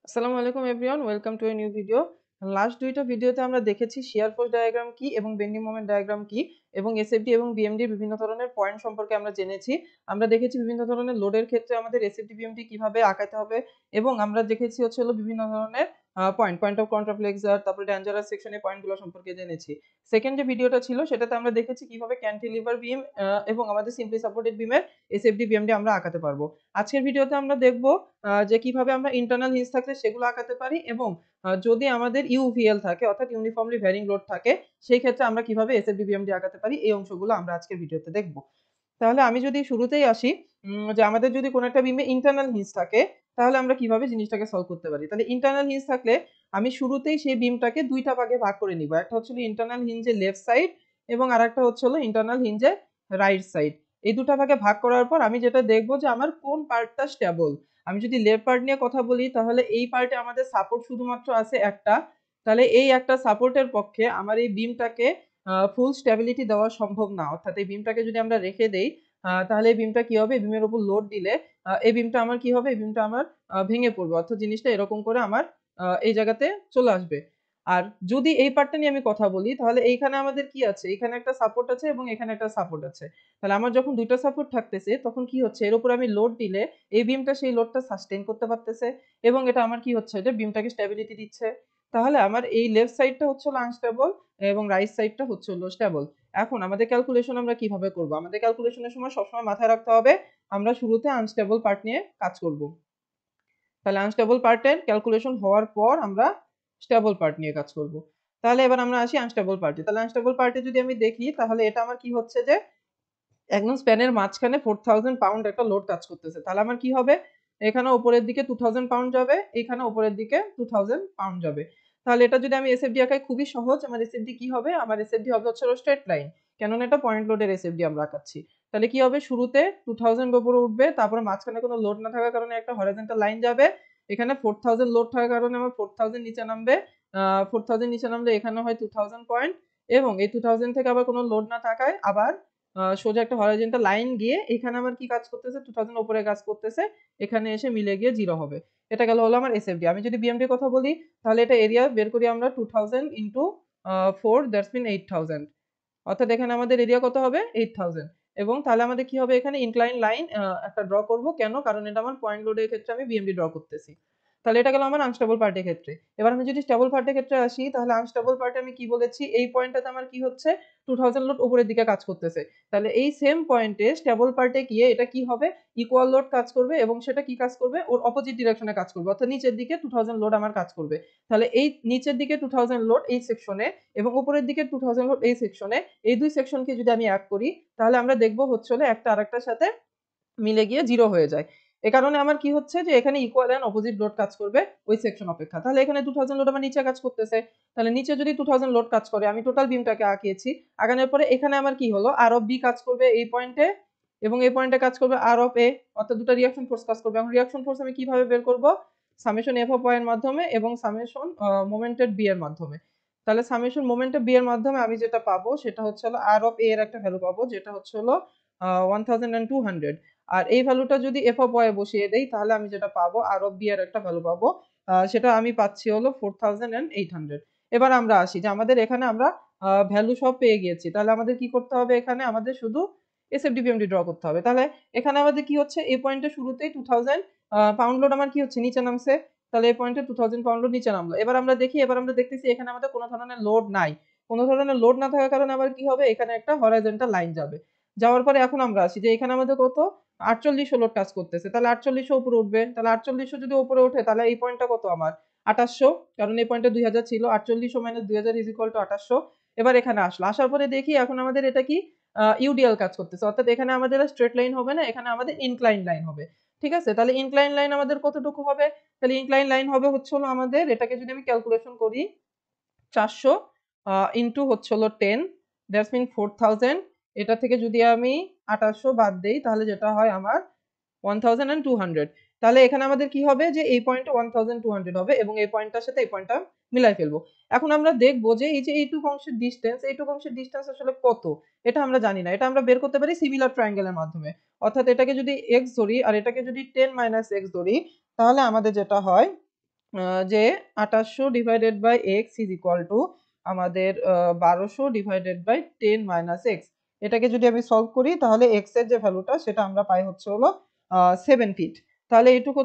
আসসালামু আলাইকুম everyone, welcome to a new video. Last দুইটা ভিডিওতে আমরা দেখেছি শেয়ার ফোর্স ডায়াগ্রাম কি এবং বেন্ডিং মোমেন্ট ডায়াগ্রাম কি এবং এসএফডি এবং বিএমডির বিভিন্ন ধরনের পয়েন্ট সম্পর্কে আমরা জেনেছি। আমরা দেখেছি বিভিন্ন ধরনের লোডের ক্ষেত্রে আমাদের এসএফডি বিএমডি কিভাবে আঁকাতে হবে এবং আমরা দেখেছি হলো বিভিন্ন ধরনের পয়েন্ট অফ কন্ট্রাফ্লেক্সার, তারপরে ডেঞ্জারাস সেকশনের পয়েন্টগুলো সম্পর্কে জেনেছি। সেকেন্ড যে ভিডিওটা ছিল সেটাতে আমরা দেখেছি কিভাবে ক্যান্টিলিভার বিম এবং আমাদের সিম্পলি সাপোর্টেড বিমের এসএফডি বিএমডি আমরা আঁকাতে পারবো। আজকের ভিডিওতে আমরা দেখব যে কিভাবে আমরা ইন্টারনাল হিঞ্জ থাকলে সেগুলো আঁকাতে পারি এবং যদি আমাদের ইউভিএল থাকে অর্থাৎ ইউনিফর্মলি ভ্যারিং লোড থাকে সেই ক্ষেত্রে আমরা কিভাবে এসএফডি বিএমডি আঁকাতে পারি, এই অংশগুলো আমরা আজকের ভিডিওতে দেখব। তাহলে আমি যদি শুরুতেই আসি যে আমাদের যদি কোনো একটা বিমে ইন্টারনাল হিঞ্জ থাকে তাহলে আমরা কিভাবে জিনিসটাকে সলভ করতে পারি। তাহলে ইন্টারনাল হিঞ্জ থাকলে আমি শুরুতেই সেই বিমটাকে দুইটা ভাগে ভাগ করে নিব। একটা হচ্ছে ইন্টারনাল হিঞ্জের লেফট সাইড এবং আরেকটা হচ্ছে ইন্টারনাল হিঞ্জের রাইট সাইড। এই দুটা ভাগে ভাগ করার পর আমি যেটা দেখব যে আমার কোন পার্টটা স্টেবল। আমি যদি লেফট পার্ট নিয়ে কথা বলি তাহলে এই পার্টে আমাদের সাপোর্ট শুধুমাত্র আছে একটা। তাহলে এই একটা সাপোর্টের পক্ষে আমার এই বিমটাকে ফুল স্টেবিলিটি দেওয়া সম্ভব না। অর্থাৎ এই বিমটাকে যদি আমরা রেখে দেই তাহলে এই বিমটা কি হবে, বিমের উপর লোড দিলে এই বিমটা আমার কি হবে, এই বিমটা আমার ভেঙে পড়বে। অর্থাৎ জিনিসটা এরকম করে আমার এই জায়গাতে চলে আসবে। আর যদি এই পার্টটা নিয়ে আমি কথা বলি তাহলে এইখানে আমাদের কি আছে, এখানে একটা সাপোর্ট আছে এবং এখানে একটা সাপোর্ট আছে। তাহলে আমার যখন দুইটা সাপোর্ট থাকতেছে তখন কি হচ্ছে, এর উপর আমি লোড দিলে এই বিমটা সেই লোডটা সাস্টেইন করতে পারতেছে এবং এটা আমার কি হচ্ছে, এটা বিমটাকে স্টেবিলিটি দিচ্ছে। তাহলে আমার এই লেফট সাইডটা হচ্ছে হলো আনস্টেবল এবং রাইট সাইডটা হচ্ছে হলো স্টেবল। এখন আমাদের ক্যালকুলেশন আমরা কিভাবে করব? আমাদের ক্যালকুলেশনের সময় সবসময় মাথায় রাখতে হবে আমরা শুরুতে আনস্টেবল পার্ট নিয়ে কাজ করব। তাহলে আনস্টেবল পার্টের ক্যালকুলেশন হওয়ার পর আমরা স্টেবল পার্ট নিয়ে কাজ করব। তাহলে এবার আমরা আসি আনস্টেবল পার্টে। তাহলে আনস্টেবল পার্টে যদি আমি দেখি তাহলে এটা আমার কি হচ্ছে যে একদম স্প্যানের মাঝখানে 4000 পাউন্ড একটা লোড কাজ করতেছে। তাহলে আমার কি হবে, এখানে উপরের দিকে 2000 পাউন্ড যাবে, এখানে উপরের দিকে 2000 পাউন্ড যাবে। তাহলে এটা যদি আমি এসএফডি আঁকাই খুবই সহজ। আমার এসএফডি কি হবে, আমার এসএফডি হবে হচ্ছে স্ট্রেট লাইন, কেননা এটা পয়েন্ট লোডের এসএফডি আমরা আঁকাচ্ছি। তাহলে কি হবে, শুরুতে 2000 উপরে উঠবে, তারপরে মাঝখানে কোনো লোড না থাকার কারণে একটা হরাইজন্টাল লাইন যাবে। এখানে 4000 লোড থাকার কারণে আমার 4000 নিচে নামবে। 4000 নিচে নামলে এখানে হয় 2000 পয়েন্ট এবং এই 2000 থেকে আবার কোনো লোড না থাকায় আবার সোজা একটা হরাইজন্টাল লাইন গিয়ে এখানে আমার কি কাজ করতেছে, 2000 উপরে কাজ করতেছে, এখানে এসে মিলে গিয়ে 0 হবে। এটা গেল হলো আমার এসএফডি। আমি যদি বিএমডির কথা বলি তাহলে এটা এরিয়া বের করি আমরা 2000 ইনটু 4, দ্যাটস মিন 8000। অর্থাৎ এখানে আমাদের এরিয়া কত হবে, 8000। এবং তাহলে আমাদের কি হবে, এখানে ইনক্লাইন লাইন একটা ড্র করব। কেন? কারণ এটা আমার পয়েন্ট লোডের ক্ষেত্রে আমি বিএমডি ড্র করতেছি। তাহলে এটা গেল আমার আনস্টেবল পার্টের ক্ষেত্রে। এবার আমি যদি স্টেবল পার্টের ক্ষেত্রে আসি তাহলে আনস্টেবল পার্টে আমি কি বলেছি, এই পয়েন্টটাতে আমার কি হচ্ছে, 2000 লোড উপরের দিকে কাজ করতেছে। তাহলে এই সেম পয়েন্টে স্টেবল পার্টে গিয়ে এটা কি হবে, ইকুয়াল লোড কাজ করবে এবং সেটা কি কাজ করবে, ওর অপোজিট ডিরেকশনে কাজ করবে। অর্থাৎ নিচের দিকে 2000 লোড আমার কাজ করবে। তাহলে এই নিচের দিকে 2000 লোড এই সেকশনে এবং উপরের দিকে 2000 লোড এই সেকশনে, এই দুই সেকশনকে যদি আমি এক করি তাহলে আমরা দেখব হচ্ছে হলো একটা আরেকটার সাথে মিলে গিয়ে 0 হয়ে যায়। এ কারণে আমার কি হচ্ছে যে এখানে ইকুয়াল এন্ড অপোজিট লোড কাজ করবে ওই সেকশন অপেক্ষা। তাহলে এখানে 2000 লোড আমার নিচে কাজ করতেছে। তাহলে নিচে যদি 2000 লোড কাজ করে, আমি টোটাল বিমটাকে আঁকিয়েছি। আঁকানোর পরে এখানে আমার কি হলো, আর অফ বি কাজ করবে এই পয়েন্টে এবং এই পয়েন্টে কাজ করবে আর অফ এ, অর্থাৎ দুটো রিঅ্যাকশন ফোর্স কাজ করবে। এখন রিঅ্যাকশন ফোর্স আমি কিভাবে বের করব, সামেশন এফ অফ ওয়াই এর মাধ্যমে এবং সামেশন মোমেন্টেড বি এর মাধ্যমে। তাহলে সামেশন মোমেন্টেড বি এর মাধ্যমে আমি যেটা পাবো সেটা হচ্ছে হলো আর অফ এ এর একটা ভ্যালু পাবো যেটা হচ্ছে হলো 1200। আর এই ভ্যালুটা যদি এফ অফ ওয়াই বসিয়ে দেই তাহলে আমি যেটা পাবো আর অফ বি এর একটা ভ্যালু পাবো, সেটা আমি পাচ্ছি হলো 4800। এবার আমরা আসি যে আমাদের এখানে আমরা ভ্যালু সব পেয়ে গিয়েছি। তাহলে আমাদের কি করতে হবে, এখানে আমাদের শুধু এসএফডি বিএমডি ড্র করতে হবে। তাহলে এখানে আমাদের কি হচ্ছে, এই পয়েন্টে শুরুতেই 2000 পাউন্ড লোড আমার কি হচ্ছে, নিচে নামছে। তাহলে এই পয়েন্টে 2000 পাউন্ড লোড নিচে নামলো। এবার আমরা দেখি, এবার আমরা দেখতেছি এখানে আমাদের কোনো ধরনের লোড নাই। কোনো ধরনের লোড না থাকার কারণে আবার কি হবে, এখানে একটা হরাইজন্টাল লাইন যাবে। যাওয়ার পরে এখন আমরা আসি যে এখানে আমাদের কত, 4800 লোড কাজ করতেছে। তাহলে 4800 উপরে উঠবে। তাহলে 4800 যদি উপরে ওঠে তাহলে এই পয়েন্টটা কত আমার, 2800। কারণ এই পয়েন্টে 2000 ছিল। 4800 মাইনাস 2000 ইজ ইকুয়াল টু 2800। এবার এখানে আসলো, আসার পরে দেখি এখন আমাদের এটা কি ইউডিএল কাজ করতেছে। অর্থাৎ এখানে আমাদের স্ট্রেট লাইন হবে না, এখানে আমাদের ইনক্লাইন লাইন হবে। ঠিক আছে? তাহলে ইনক্লাইন লাইন আমাদের কতটুকু হবে, তাহলে ইনক্লাইন লাইন হবে হচ্ছে হলো আমাদের, এটাকে যদি আমি ক্যালকুলেশন করি 400 ইনটু হচ্ছে হলো 10, দ্যাটস মিন 4000। এটা থেকে যদি আমি 2800 বাদ দেই তাহলে যেটা হয় আমার 1200। তাহলে এখানে আমাদের কি হবে যে এই পয়েন্টে 1200 হবে এবং এই পয়েন্টটার সাথে এই পয়েন্টটা মিলাই ফেলবো। এখন আমরা দেখবো যে এই যে এইটুকু অংশের ডিসটেন্স, এইটুকু অংশের ডিসটেন্স আসলে কত, এটা আমরা জানি না। এটা আমরা বের করতে পারি সিমিলার ট্রায়াঙ্গেলের মাধ্যমে। অর্থাৎ এটাকে যদি x ধরি আর এটাকে যদি 10 - x ধরি তাহলে আমাদের যেটা হয় যে 2800 divided by x is equal to আমাদের 1200 ডিভাইডেড বাই 10 মাইনাস এক্স। এটাকে যদি আমি সলভ করি তাহলে এক্স এর যে ভ্যালুটা সেটা আমরা পাই হচ্ছে হলো 7 ফিট। তাহলে এইটুকু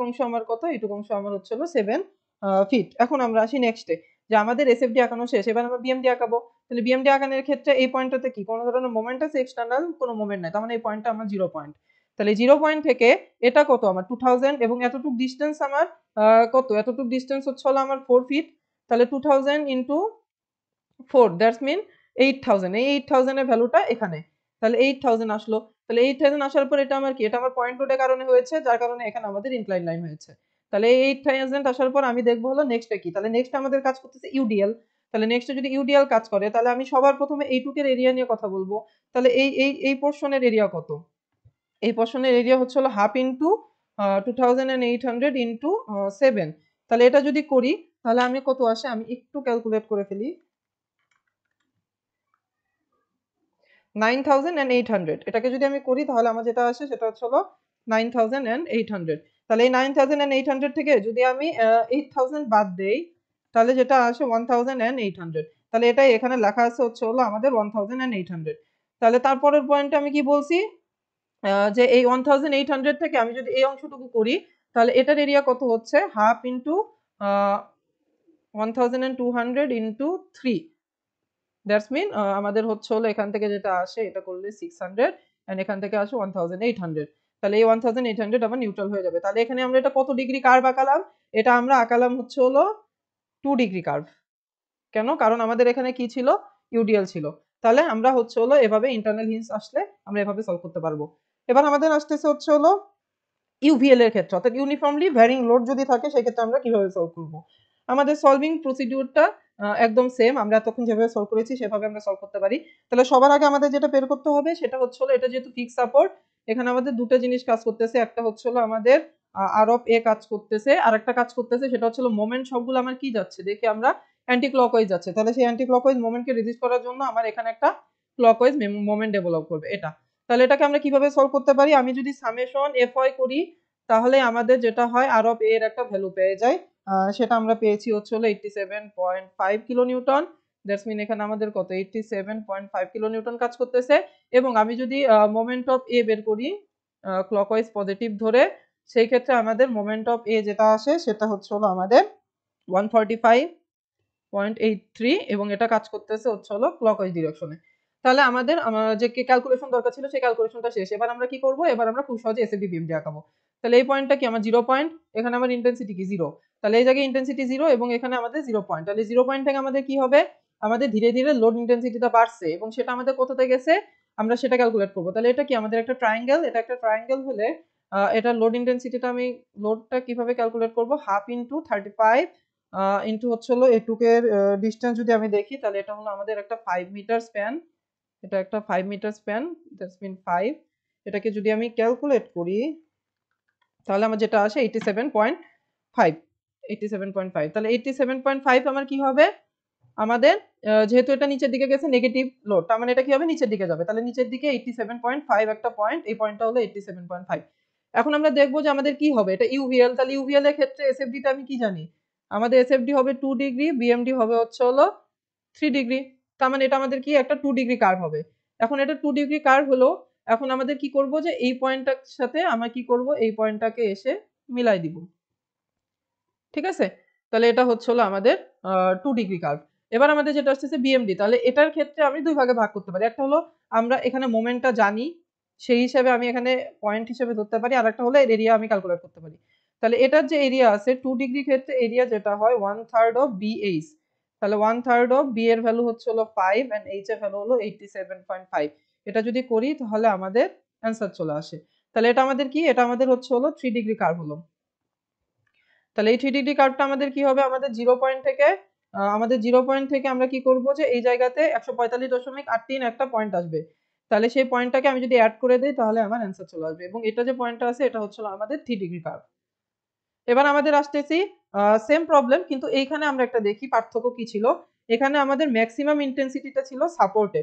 অংশ আমার কত? এইটুকু অংশ আমার হচ্ছে হলো 7 ফিট। এখন আমরা আসি নেক্সটে, যে আমাদের এসএফডি আঁকানো শেষ, এবার আমরা বিএমডি আঁকাবো। তাহলে বিএমডি আঁকানোর ক্ষেত্রে এই পয়েন্টটাতে কি কোনো ধরনের মোমেন্ট আছে? এক্সটার্নাল কোনো মোমেন্ট নাই, তার মানে এই পয়েন্টটা আমার 0 পয়েন্ট। তাহলে 0 পয়েন্ট থেকে এটা কত আমার 2000 এবং এতটুকু ডিস্টেন্স আমার কত? এতটুকু ডিস্টেন্স হচ্ছে হলো আমার 4 ফিট। তাহলে 2000 ইনটু 4 দ্যাটস মিন 8000। এই 8000 এর ভ্যালুটা এখানে। তাহলে 8000 আসলো। তাহলে 8000 আসার পর এটা আমার কি? এটা আমার পয়েন্ট লোডের কারণে হয়েছে, যার কারণে এখানে আমাদের ইনক্লাইন লাইন হয়েছে। তাহলে এই 8000 আসার পর আমি দেখব হলো নেক্সটে কি? তাহলে নেক্সট আমাদের কাজ করতেছে ইউডিএল। তাহলে নেক্সটে যদি ইউডিএল কাজ করে তাহলে আমি সবার প্রথমে এইটুকের এরিয়া নিয়ে কথা বলবো। তাহলে এই পোরশনের এরিয়া কত? এই পোরশনের এরিয়া হচ্ছে হলো হাফ ইনটু 2800 ইনটু 7। তাহলে এটা যদি করি তাহলে আমি কত আসে? আমি একটু ক্যালকুলেট করে ফেলি। 9800 এটাকে যদি আমি করি তাহলে আমার যেটা আসে সেটা হচ্ছে হলো 9800। তাহলে এই 9800 থেকে যদি আমি 8000 বাদ দেই তাহলে যেটা আসে 1800। তাহলে এটাই এখানে লেখা আছে হচ্ছে হলো আমাদের 1800। তাহলে তারপরের পয়েন্টে আমি কি বলছি? যে এই 1800 থেকে আমি যদি এই অংশটুকু করি তাহলে এটার এরিয়া কত হচ্ছে? Half into 1200 into 3 that's mean আমাদের হচ্ছে হলো এখান থেকে যেটা আসে এটা করলে 600 এন্ড এখান থেকে আসে 1800। তাহলে এই 1800 আবার নিউট্রাল হয়ে যাবে। তাহলে এখানে আমরা এটা কত ডিগ্রি কার্ভ আঁকালাম? এটা আমরা আঁকালাম হচ্ছে হলো 2 ডিগ্রি কার্ভ। কেন? কারণ আমাদের এখানে কি ছিল? ইউডিএল ছিল। তাহলে আমরা হচ্ছে হলো এভাবে ইন্টারনাল হিন্স আসলে আমরা এভাবে সলভ করতে পারবো। এবার আমাদের আসতেছে হচ্ছে হলো ইউভিএল এর ক্ষেত্রে, অর্থাৎ ইউনিফর্মলি ভ্যারিং লোড যদি থাকে সেক্ষেত্রে আমরা কিভাবে সলভ করব? আমাদের সলভিং প্রসিডিউরটা একদম সেম, আমরা এতক্ষণ যেভাবে সলভ করেছি সেভাবে আমরা সলভ করতে পারি। তাহলে সবার আগে আমাদের যেটা বের করতে হবে সেটা হচ্ছে হলো, এটা যেহেতু ফিক্স সাপোর্ট এখানে আমাদের দুটো জিনিস কাজ করতেছে। একটা হচ্ছে হলো আমাদের আর অফ এ কাজ করতেছে, আর একটা কাজ করতেছে সেটা হচ্ছে হলো মোমেন্ট সবগুলো আমার কি যাচ্ছে দেখি আমরা অ্যান্টি ক্লকওয়াইজ যাচ্ছে। তাহলে সেই অ্যান্টি ক্লকওয়াইজ মোমেন্টকে রেজিস্ট করার জন্য আমার এখানে একটা ক্লকওয়াইজ মোমেন্ট ডেভেলপ করবে এটা। তাহলে এটাকে আমরা কিভাবে সলভ করতে পারি? আমি যদি সামেশন এফ ওয়াই করি তাহলে আমাদের যেটা হয় আর অফ এ এর একটা ভ্যালু পেয়ে যাই। সেটা আমরা পেয়েছি হচ্ছে হলো 87.5 কিলো নিউটন। দ্যাটস মিন এখানে আমাদের কত? 87.5 কিলো নিউটন কাজ করতেছে। এবং আমি যদি মোমেন্ট অফ এ বের করি ক্লকওয়াইজ পজিটিভ ধরে, সেই ক্ষেত্রে আমাদের মোমেন্ট অফ এ যেটা আসে সেটা হচ্ছে হলো আমাদের 145.83 এবং এটা কাজ করতেছে হচ্ছে হলো ক্লকওয়াইজ ডিরেকশনে। তাহলে আমাদের যে ক্যালকুলেশন দরকার ছিল সেই ক্যালকুলেশনটা শেষ। এবার আমরা কি করব? এবার আমরা খুব সহজে এসএফডি বিএমডি আঁকাবো। তাহলে এই পয়েন্টটা কি আমার 0 পয়েন্ট, এখানে আমার ইন্টেন্সিটি কি 0। তাহলে এই জায়গায় ইন্টেন্সিটি 0 এবং এখানে আমাদের 0 পয়েন্ট। তাহলে 0 পয়েন্ট থেকে আমাদের কি হবে? আমাদের ধীরে ধীরে লোড ইন্টেন্সিটিটা বাড়ছে এবং সেটা আমাদের কোথাতে গেছে আমরা সেটা ক্যালকুলেট করব। তাহলে এটা কি আমাদের একটা ট্রায়াঙ্গেল, এটা একটা ট্রায়াঙ্গেল হলে এটার লোড ইন্টেন্সিটিটা আমি লোডটা কিভাবে ক্যালকুলেট করব? হাফ ইনটু 35 ইনটু হচ্ছে হলো এটুকের ডিসটেন্স যদি আমি দেখি তাহলে এটা হলো আমাদের একটা 5 মিটার স্প্যান। এটা একটা 5 মিটার স্প্যান, দ্যাটস মিন 5। এটাকে যদি আমি ক্যালকুলেট করি তাহলে আমার যেটা আসে 87.5। 87.5 তাহলে 87.5 আমার কি হবে? আমাদের যেহেতু এটা নিচের দিকে গেছে নেগেটিভ লোড, তার মানে এটা কি হবে? নিচের দিকে যাবে। তাহলে নিচের দিকে 87.5 একটা পয়েন্ট, এই পয়েন্টটা হলো 87.5। এখন আমরা দেখব যে আমাদের কি হবে? এটা ইউভিএল। তাহলে ইউভিএল এর ক্ষেত্রে এসএফডি টা আমি কি জানি? আমাদের এসএফডি হবে 2 ডিগ্রি, বিএমডি হবে হচ্ছে হলো 3 ডিগ্রি। তার মানে এটা আমাদের কি একটা 2 ডিগ্রি কার্ভ হবে। এখন এটা 2 ডিগ্রি কার্ভ হলো, এখন আমাদের কি করব যে এই পয়েন্টটার সাথে আমরা কি করব? এই পয়েন্টটাকে এসে মিলাই দিব। ঠিক আছে? তাহলে এটা হচ্ছে হলো আমাদের 2 ডিগ্রি কার্ভ। এবার আমাদের যেটা আসতেছে বিএমডি, তাহলে এটার ক্ষেত্রে আমি 2 ভাগে ভাগ করতে পারি। একটা হলো আমরা এখানে মোমেন্টটা জানি, সেই হিসাবে আমি এখানে পয়েন্ট হিসেবে ধরতে পারি। আরেকটা হলো এর এরিয়া আমি ক্যালকুলেট করতে পারি। তাহলে এটার যে এরিয়া আছে 2 ডিগ্রি ক্ষেত্রে এরিয়া যেটা হয় 1/3 অফ BH। তাহলে 1/3 অফ B এর ভ্যালু হচ্ছে হলো 5 এন্ড H এর ভ্যালু হলো 87.5। এটা যদি করি তাহলে আমাদের অ্যানসার চলে আসে। তাহলে এটা আমাদের কি? এটা আমাদের হচ্ছে হলো 3 ডিগ্রি কার্ভ হলো। তাহলে এই 3 ডিগ্রি কার্ভটা আমাদের কি হবে? আমাদের 0 পয়েন্ট থেকে আমাদের 0 পয়েন্ট থেকে আমরা কি করব যে এই জায়গাতে 145.83 একটা পয়েন্ট আসবে। তাহলে সেই পয়েন্টটাকে আমি যদি এড করে দেই তাহলে আমার অ্যানসার চলে আসবে এবং এটা যে পয়েন্টটা আছে এটা হচ্ছে আমাদের 3 ডিগ্রি কার্ভ। এবার আমাদের আসতেছি সেম প্রবলেম, কিন্তু এইখানে আমরা একটা দেখি পার্থক্য কি ছিল। এখানে আমাদের ম্যাক্সিমাম ইন্টেন্সিটিটা ছিল সাপোর্টে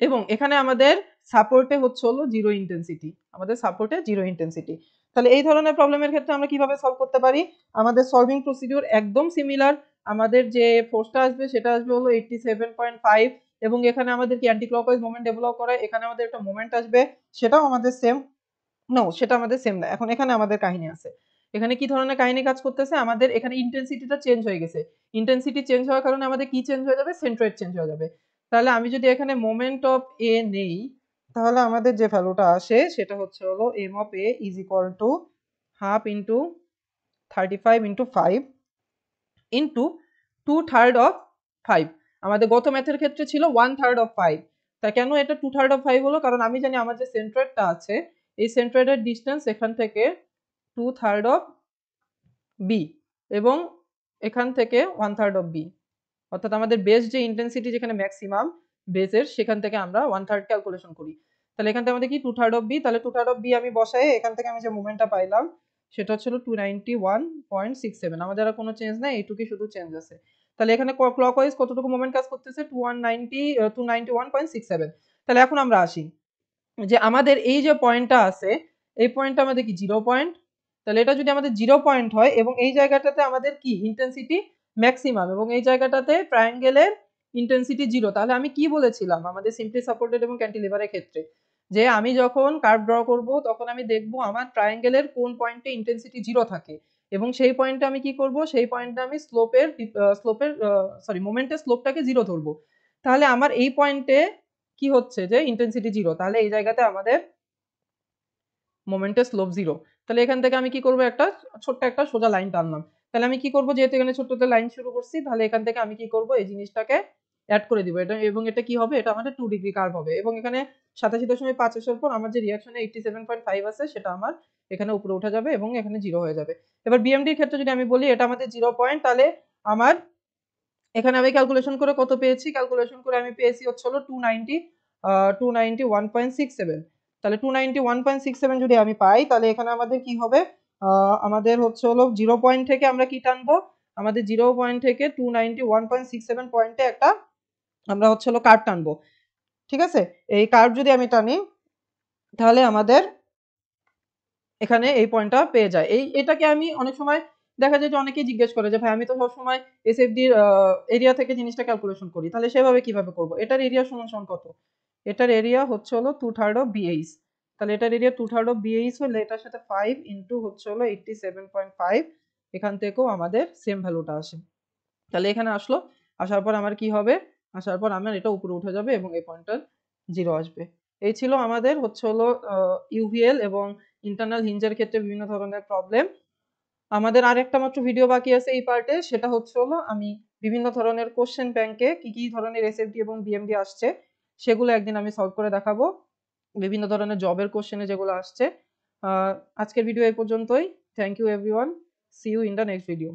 এবং এখানে আমাদের সাপোর্টে হচ্ছে হলো 0 ইন্টেন্সিটি। আমাদের সাপোর্টে 0 ইন্টেন্সিটি। তাহলে এই ধরনের প্রবলেমের ক্ষেত্রে আমরা কিভাবে সলভ করতে পারি? আমাদের সলভিং প্রসিডিউর একদম সিমিলার। আমাদের যে ফোর্সটা আসবে সেটা আসবে হলো 87.5 এবং এখানে আমাদের কি অ্যান্টি ক্লকওয়াইজ মোমেন্ট ডেভেলপ করা, এখানে আমাদের একটা মোমেন্ট আসবে, সেটাও আমাদের সেম। নো, সেটা আমাদের সেম না। এখন এখানে আমাদের কাহিনী আছে। এখানে কি ধরনের কাহিনী কাজ করতেছে? আমাদের এখানে ইন্টেন্সিটিটা চেঞ্জ হয়ে গেছে। ইন্টেন্সিটি চেঞ্জ হওয়ার কারণে আমাদের কি চেঞ্জ হয়ে যাবে? সেন্ট্রয়েড চেঞ্জ হয়ে যাবে। তাহলে আমি যদি এখানে মোমেন্ট অফ এ নেই, তাহলে আমাদের যে ভ্যালুটা আসে সেটা হচ্ছে হলো M of A is equal to half into 35 into 5 into 2/3 of 5। আমাদের গত ম্যাথের ক্ষেত্রে ছিল 1/3 অফ 5। তা কেন এটা 2/3 অফ 5 হলো? কারণ আমি জানি আমার যে সেন্ট্রয়েডটা আছে, এই সেন্ট্রয়েডের ডিস্টেন্স এখান থেকে 2/3 অফ বি এবং এখান থেকে 1/3 অফ বি। অর্থাৎ আমাদের বেস যে ইন্টেন্সিটি যেখানে ম্যাক্সিমাম বেসের, সেখান থেকে আমরা 1/3 ক্যালকুলেশন করি। তাহলে এখান থেকে আমাদের কি 2/3 অফ বি, তাহলে 2/3 অফ বি আমি বসাই, এখান থেকে আমি যে মোমেন্টটা পাইলাম সেটা হচ্ছিল 291.67। আমাদের আর কোনো চেঞ্জ নাই, এইটুকুই শুধু চেঞ্জ আছে। তাহলে এখানে ক্লকওয়াইজ কতটুকু মোমেন্ট কাজ করতেছে? 291.67। তাহলে এখন আমরা আসি যে আমাদের এই যে পয়েন্টটা আছে, এই পয়েন্টটা আমাদের কি 0 পয়েন্ট। তাহলে এটা যদি আমাদের 0 পয়েন্ট হয় এবং এই জায়গাটাতে আমাদের কি ইন্টেন্সিটি ম্যাক্সিমাম এবং এই জায়গাটাতে ট্রায়াঙ্গেলের ইন্টেন্সিটি 0, তাহলে আমি কি বলেছিলাম আমাদের সিম্পলি সাপোর্টেড এবং ক্যান্টিলিভারের ক্ষেত্রে, যে আমি যখন কার্ভ ড্র করব তখন আমি দেখব আমার ট্রায়াঙ্গেলের কোন পয়েন্টে ইন্টেন্সিটি 0 থাকে এবং সেই পয়েন্টে আমি কি করব, সেই পয়েন্টে আমি মোমেন্টের স্লোপটাকে 0 ধরবো। তাহলে আমার এই পয়েন্টে কি হচ্ছে যে ইন্টেন্সিটি 0, তাহলে এই জায়গাতে আমাদের মোমেন্টের স্লোপ 0। তাহলে এখান থেকে আমি কি করব, একটা ছোট্ট একটা সোজা লাইন টানলাম। তাহলে আমি কি করব, যেহেতু এখানে ছোট্টতে লাইন শুরু করছি, তাহলে এখান থেকে আমি কি করব, এই জিনিসটাকে অ্যাড করে দিব এটা, এবং এটা কি হবে, এটা আমাদের 2 ডিগ্রি কার্ভ হবে এবং এখানে 87.5 আসার পর আমার যে রিঅ্যাকশনে 87.5 আছে সেটা আমার এখানে উপরে উঠে যাবে এবং এখানে 0 হয়ে যাবে। এবার বিএমডির ক্ষেত্রে যদি আমি বলি এটা আমাদের 0 পয়েন্ট, তাহলে আমার এখানে আমি ক্যালকুলেশন করে কত পেয়েছি? ক্যালকুলেশন করে আমি পেয়েছি হচ্ছে হলো 291.67। তাহলে 291.67 যদি আমি পাই, তাহলে এখানে আমাদের কি হবে? আমাদের হচ্ছে হলো 0 পয়েন্ট থেকে আমরা কি টানবো? আমাদের 0 পয়েন্ট থেকে 291.67 পয়েন্টে একটা আমরা হচ্ছে হলো কার্ভ টানবো। ঠিক আছে? এই কার্ভ যদি আমি টানি, তাহলে আমাদের এখানে এই পয়েন্টটা পেয়ে যায়। এটাকে আমি অনেক সময় দেখা যায় যে অনেকেই জিজ্ঞেস করে যে ভাই আমি তো সবসময় এসএফডির এরিয়া থেকে জিনিসটা ক্যালকুলেশন করি। তাহলে সেভাবে কিভাবে করব? এটার এরিয়া সমান কত? এটার এরিয়া হচ্ছে হলো 2/3 অফ বিএইচ। তাহলে এটার এরিয়া 2/3 অফ বিএইচ হলে এটার সাথে 5 ইনটু হচ্ছে হলো 87.5, এখান থেকেও আমাদের সেম ভ্যালুটা আসে। তাহলে এখানে আসলো, আসার পর আমার কি হবে? আসার পর আমার এটা উপরে উঠে যাবে এবং এই পয়েন্টটার 0 আসবে। এই ছিল আমাদের হচ্ছে হলো ইউভিএল এবং ইন্টারনাল হিঞ্জের ক্ষেত্রে বিভিন্ন ধরনের প্রবলেম। আমাদের আরেকটা মাত্র ভিডিও বাকি আছে এই পার্টে, সেটা হচ্ছে হলো আমি বিভিন্ন ধরনের কোশ্চেন ব্যাংকে কি ধরনের এসএফডি এবং বিএমডি আসছে সেগুলো একদিন আমি সলভ করে দেখাবো, বিভিন্ন ধরনের জবের কোশ্চেনে যেগুলো আসছে। আজকের ভিডিও এই পর্যন্তই। Thank you everyone. See you in the next video.